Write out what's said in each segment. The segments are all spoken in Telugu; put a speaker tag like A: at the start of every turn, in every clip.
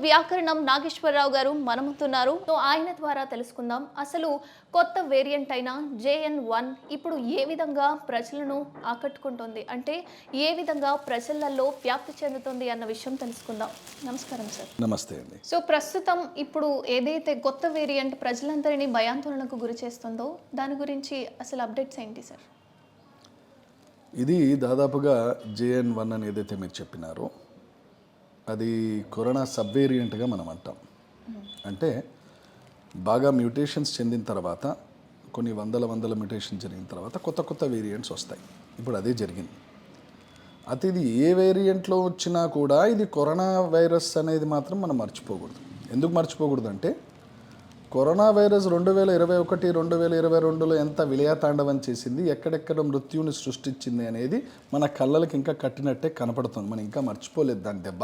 A: వ్యాకరణం నాగేశ్వరరావు గారు మన ముందున్నారు. సో ఆయన ద్వారా తెలుసుకుందాం అసలు కొత్త వేరియంట్ అయిన JN1 ఇప్పుడు ఏ విధంగా ప్రజలను ఆకట్టుకుంటుంది, అంటే ఏ విధంగా ప్రజలలో వ్యాప్తి చెందుతుంది అన్న విషయం తెలుసుకుందాం. నమస్కారం సార్.
B: నమస్తే అండి.
A: సో ప్రస్తుతం ఇప్పుడు ఏదైతే కొత్త వేరియంట్ ప్రజలందరినీ భయాందోళనకు గురి చేస్తుందో దాని గురించి అసలు అప్డేట్స్ ఏంటి సార్?
B: ఇది దాదాపుగా JN1 అని ఏదైతే మీరు చెప్పినారో అది కరోనా సబ్ వేరియంట్గా మనం అంటాం. అంటే బాగా మ్యూటేషన్స్ చెందిన తర్వాత కొన్ని వందల మ్యూటేషన్ జరిగిన తర్వాత కొత్త వేరియంట్స్ వస్తాయి. ఇప్పుడు అదే జరిగింది. అయితే ఇది ఏ వేరియంట్లో వచ్చినా కూడా ఇది కరోనా వైరస్ అనేది మాత్రం మనం మర్చిపోకూడదు. ఎందుకు మర్చిపోకూడదు అంటే కరోనా వైరస్ 2021, 2022లో ఎంత విలయతాండవం చేసింది, ఎక్కడెక్కడ మృత్యువుని సృష్టించింది అనేది మన కళ్ళకి ఇంకా కట్టినట్టే కనపడుతుంది. మనం ఇంకా మర్చిపోలేదు దాని దెబ్బ.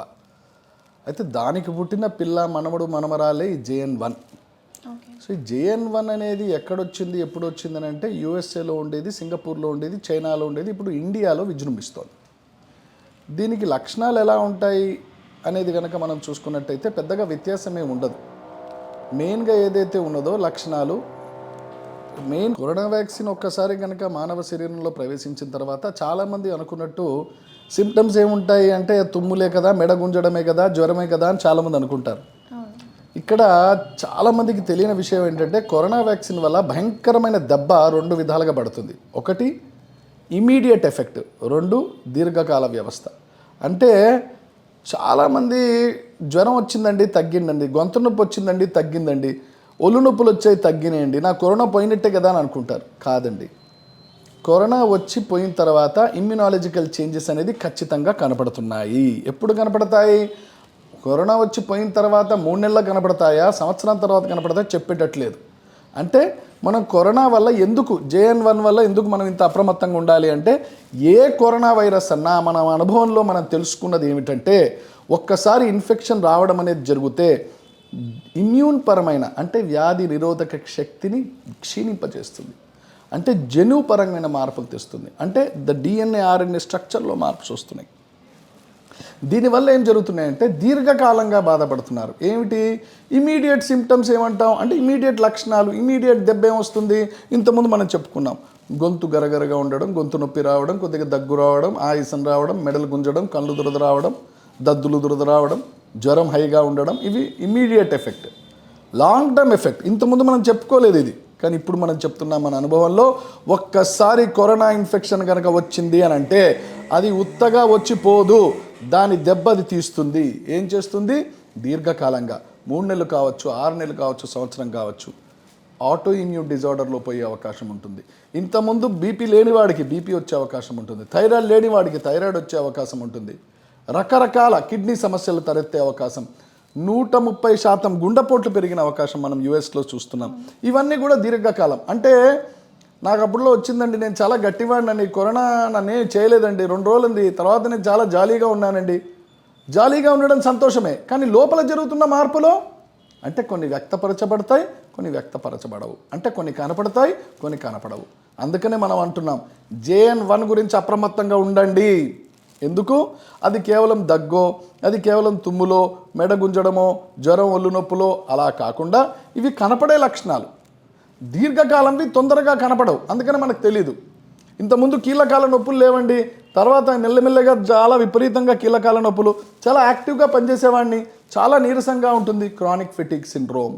B: అయితే దానికి పుట్టిన పిల్ల మనమడు మనమరాలే ఈ JN1. సో ఈ JN1 అనేది ఎక్కడొచ్చింది, ఎప్పుడు వచ్చింది అని అంటే USAలో ఉండేది, సింగపూర్లో ఉండేది, చైనాలో ఉండేది, ఇప్పుడు ఇండియాలో విజృంభిస్తోంది. దీనికి లక్షణాలు ఎలా ఉంటాయి అనేది కనుక మనం చూసుకున్నట్టయితే పెద్దగా వ్యత్యాసం ఏమి ఉండదు. మెయిన్గా ఏదైతే ఉన్నదో లక్షణాలు, మెయిన్ కరోనా వ్యాక్సిన్ ఒక్కసారి కనుక మానవ శరీరంలో ప్రవేశించిన తర్వాత చాలామంది అనుకున్నట్టు సిమ్టమ్స్ ఏముంటాయి అంటే తుమ్ములే కదా, మెడ గుంజడమే కదా, జ్వరమే కదా అని చాలామంది అనుకుంటారు. ఇక్కడ చాలామందికి తెలియని విషయం ఏంటంటే కరోనా వ్యాక్సిన్ వల్ల భయంకరమైన దెబ్బ 2 విధాలుగా పడుతుంది. ఒకటి ఇమీడియట్ ఎఫెక్ట్, 2 దీర్ఘకాల వ్యవస్థ. అంటే చాలామంది జ్వరం వచ్చిందండి తగ్గిందండి, గొంతు నొప్పి వచ్చిందండి తగ్గిందండి, ఒళ్ళు నొప్పులు వచ్చాయి తగ్గినాయండి, నా కరోనా పోయినట్టే కదా అని అనుకుంటారు. కాదండి, కరోనా వచ్చి పోయిన తర్వాత ఇమ్యునాలజికల్ చేంజెస్ అనేది ఖచ్చితంగా కనపడుతున్నాయి. ఎప్పుడు కనపడతాయి? కరోనా వచ్చి పోయిన తర్వాత 3 నెలలు కనపడతాయా, సంవత్సరం తర్వాత కనపడతాయా చెప్పేటట్లేదు. అంటే మనం కరోనా వల్ల ఎందుకు, JN1 వల్ల ఎందుకు మనం ఇంత అప్రమత్తంగా ఉండాలి అంటే ఏ కరోనా వైరస్ అన్నా మన అనుభవంలో మనం తెలుసుకున్నది ఏమిటంటే ఒక్కసారి ఇన్ఫెక్షన్ రావడం అనేది జరిగితే ఇమ్యూన్ పరమైన అంటే వ్యాధి నిరోధక శక్తిని క్షీణింపజేస్తుంది. అంటే జన్యుపరమైన మార్పులు తెస్తుంది. అంటే DNA RNA స్ట్రక్చర్లో మార్పులు వస్తున్నాయి. దీనివల్ల ఏం జరుగుతున్నాయంటే దీర్ఘకాలంగా బాధపడుతున్నారు. ఏమిటి ఇమీడియట్ సిమ్టమ్స్ ఏమంటాం అంటే ఇమీడియట్ లక్షణాలు, ఇమీడియట్ దెబ్బ ఏమొస్తుంది? ఇంతకుముందు మనం చెప్పుకున్నాం, గొంతు గరగరగా ఉండడం, గొంతు నొప్పి రావడం, కొద్దిగా దగ్గు రావడం, ఆయాసం రావడం, మెడలు గుంజడం, కళ్ళు దురద రావడం, దద్దులు దురద రావడం, జ్వరం హైగా ఉండడం, ఇవి immediate effect. Long term effect ఇంతకుముందు మనం చెప్పుకోలేదు ఇది, కానీ ఇప్పుడు మనం చెప్తున్నాం మన అనుభవంలో. ఒక్కసారి కరోనా ఇన్ఫెక్షన్ కనుక వచ్చింది అని అంటే అది ఉత్తగా వచ్చిపోదు, దాని దెబ్బది తీస్తుంది. ఏం చేస్తుంది? దీర్ఘకాలంగా 3 నెలలు కావచ్చు, 6 నెలలు కావచ్చు, సంవత్సరం కావచ్చు, ఆటో ఇమ్యూన్ డిజార్డర్లో పోయే అవకాశం ఉంటుంది. ఇంతకుముందు బీపీ లేనివాడికి బీపీ వచ్చే అవకాశం ఉంటుంది, థైరాయిడ్ లేనివాడికి థైరాయిడ్ వచ్చే అవకాశం ఉంటుంది, రకరకాల కిడ్నీ సమస్యలు తలెత్తే అవకాశం, 130% గుండెపోట్లు పెరిగిన అవకాశం మనం USలో చూస్తున్నాం. ఇవన్నీ కూడా దీర్ఘకాలం. అంటే నాకు అప్పుడులో వచ్చిందండి, నేను చాలా గట్టివాడినండి, కరోనా నన్ను చేయలేదండి, 2 రోజులు ఉంది, తర్వాత నేను చాలా జాలీగా ఉన్నానండి. జాలీగా ఉండడం సంతోషమే, కానీ లోపల జరుగుతున్న మార్పులో అంటే కొన్ని వ్యక్తపరచబడతాయి, కొన్ని వ్యక్తపరచబడవు. అంటే కొన్ని కనపడతాయి, కొన్ని కనపడవు. అందుకనే మనం అంటున్నాం JN1 గురించి అప్రమత్తంగా ఉండండి. ఎందుకు? అది కేవలం దగ్గో, అది కేవలం తుమ్ములో, మెడ గుంజడమో, జ్వరం, ఒళ్ళు నొప్పులో అలా కాకుండా ఇవి కనపడే లక్షణాలు. దీర్ఘకాలంవి తొందరగా కనపడవు, అందుకని మనకు తెలీదు. ఇంతకుముందు కీళ్ళకాల నొప్పులు లేవండి, తర్వాత మెల్లమెల్లగా చాలా విపరీతంగా కీళ్ళకాల నొప్పులు, చాలా యాక్టివ్గా పనిచేసేవాడిని, చాలా నీరసంగా ఉంటుంది, క్రానిక్ ఫెటిగ్ సిండ్రోమ్.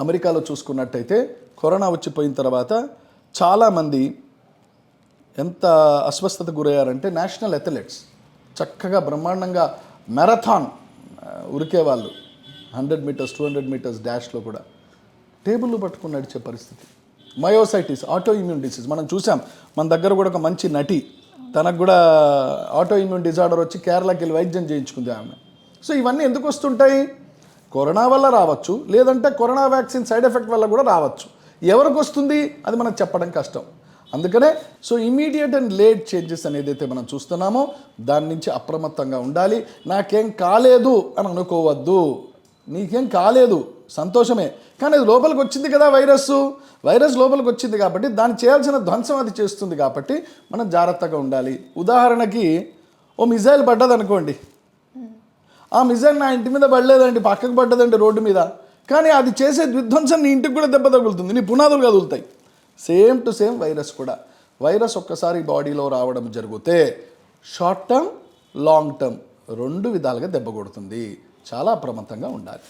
B: అమెరికాలో చూసుకున్నట్టయితే కరోనా వచ్చిపోయిన తర్వాత చాలామంది ఎంత అస్వస్థతకు గురయ్యారంటే నేషనల్ అథ్లెట్స్ చక్కగా బ్రహ్మాండంగా మ్యారథాన్ ఉరికేవాళ్ళు, 100 మీటర్స్ 200 మీటర్స్ డాష్లో కూడా టేబుల్ పట్టుకుని నడిచే పరిస్థితి. మయోసైటిస్, ఆటో ఇమ్యూన్ డిసీజ్ మనం చూసాం. మన దగ్గర కూడా ఒక మంచి నటి, తనకు కూడా ఆటో ఇమ్యూన్ డిజార్డర్ వచ్చి కేరళకి వెళ్ళి వైద్యం చేయించుకుంది ఆమె. సో ఇవన్నీ ఎందుకు వస్తుంటాయి? కరోనా వల్ల రావచ్చు, లేదంటే కరోనా వ్యాక్సిన్ సైడ్ ఎఫెక్ట్ వల్ల కూడా రావచ్చు. ఎవరికి వస్తుంది అది మనకు చెప్పడం కష్టం. అందుకనే so immediate and late changes అనేది అయితే మనం చూస్తున్నామో దాని నుంచి అప్రమత్తంగా ఉండాలి. నాకేం కాలేదు అని అనుకోవద్దు. నీకేం కాలేదు, సంతోషమే, కానీ అది లోపలికి వచ్చింది కదా, వైరస్ లోపలికి వచ్చింది కాబట్టి దాన్ని చేయాల్సిన ధ్వంసం అది చేస్తుంది కాబట్టి మనం జాగ్రత్తగా ఉండాలి. ఉదాహరణకి ఓ మిజైల్ పడ్డది అనుకోండి, ఆ మిజైల్ నా ఇంటి మీద పడలేదండి, పక్కకు పడ్డదండి రోడ్డు మీద, కానీ అది చేసే విధ్వంసం నీ ఇంటికి కూడా దెబ్బ తగులుతుంది, నీ పునాదులు కదులుతాయి. సేమ్ టు సేమ్ వైరస్ కూడా. వైరస్ ఒక్కసారి బాడీలో రావడం జరిగితే షార్ట్ టర్మ్, లాంగ్ టర్మ్ 2 విధాలుగా దెబ్బ కొడుతుంది. చాలా అప్రమత్తంగా ఉండాలి.